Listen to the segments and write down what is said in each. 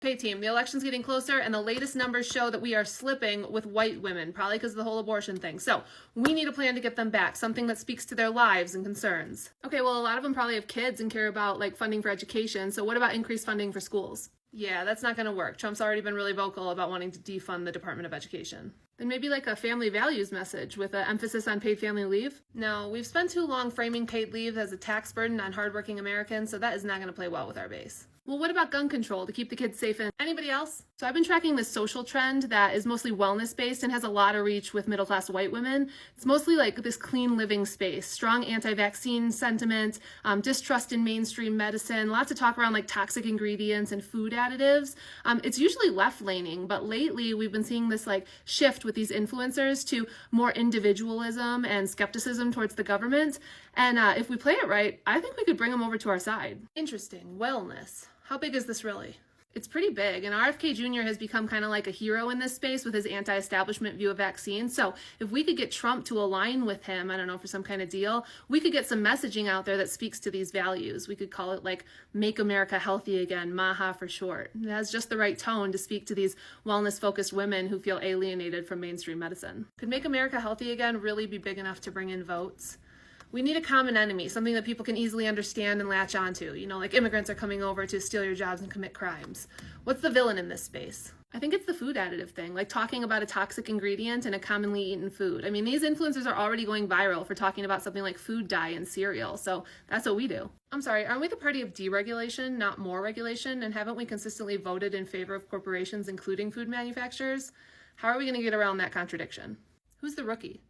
Okay, team, the election's getting closer, and the latest numbers show that we are slipping with white women, probably because of the whole abortion thing. So we need a plan to get them back, something that speaks to their lives and concerns. Okay, well, a lot of them probably have kids and care about like funding for education. So what about increased funding for schools? Yeah, that's not going to work. Trump's already been really vocal about wanting to defund the Department of Education. Then maybe like a family values message with an emphasis on paid family leave. No, we've spent too long framing paid leave as a tax burden on hardworking Americans, so that is not going to play well with our base. Well, what about gun control to keep the kids safe? And anybody else? So I've been tracking this social trend that is mostly wellness based and has a lot of reach with middle class white women. It's mostly like this clean living space, strong anti-vaccine sentiment, distrust in mainstream medicine, lots of talk around like toxic ingredients and food additives. It's usually left leaning, but lately we've been seeing this like shift with these influencers to more individualism and skepticism towards the government. And if we play it right, I think we could bring them over to our side. Interesting. Wellness. How big is this really? It's pretty big, and RFK Jr. has become kind of like a hero in this space with his anti-establishment view of vaccines. So if we could get Trump to align with him, I don't know, for some kind of deal, we could get some messaging out there that speaks to these values. We could call it like Make America Healthy Again, MAHA for short. It has just the right tone to speak to these wellness-focused women who feel alienated from mainstream medicine. Could Make America Healthy Again really be big enough to bring in votes? We need a common enemy, something that people can easily understand and latch onto. You know, like immigrants are coming over to steal your jobs and commit crimes. What's the villain in this space? I think it's the food additive thing, like talking about a toxic ingredient in a commonly eaten food. I mean, these influencers are already going viral for talking about something like food dye in cereal, so that's what we do. I'm sorry, aren't we the party of deregulation, not more regulation? And haven't we consistently voted in favor of corporations, including food manufacturers? How are we going to get around that contradiction? Who's the rookie?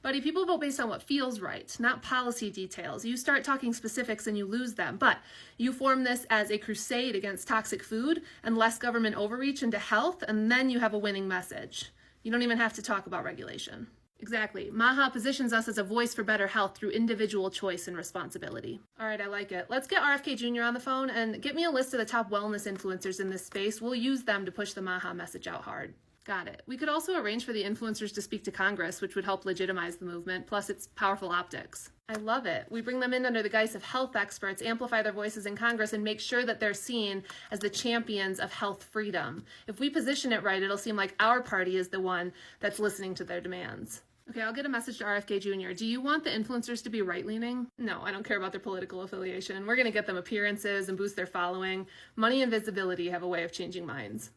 Buddy, people vote based on what feels right, not policy details. You start talking specifics and you lose them. But you form this as a crusade against toxic food and less government overreach into health, and then you have a winning message. You don't even have to talk about regulation. Exactly. MAHA positions us as a voice for better health through individual choice and responsibility. All right, I like it. Let's get RFK Jr. on the phone and get me a list of the top wellness influencers in this space. We'll use them to push the MAHA message out hard. Got it. We could also arrange for the influencers to speak to Congress, which would help legitimize the movement, plus its powerful optics. I love it. We bring them in under the guise of health experts, amplify their voices in Congress, and make sure that they're seen as the champions of health freedom. If we position it right, it'll seem like our party is the one that's listening to their demands. Okay, I'll get a message to RFK Jr. Do you want the influencers to be right-leaning? No, I don't care about their political affiliation. We're going to get them appearances and boost their following. Money and visibility have a way of changing minds.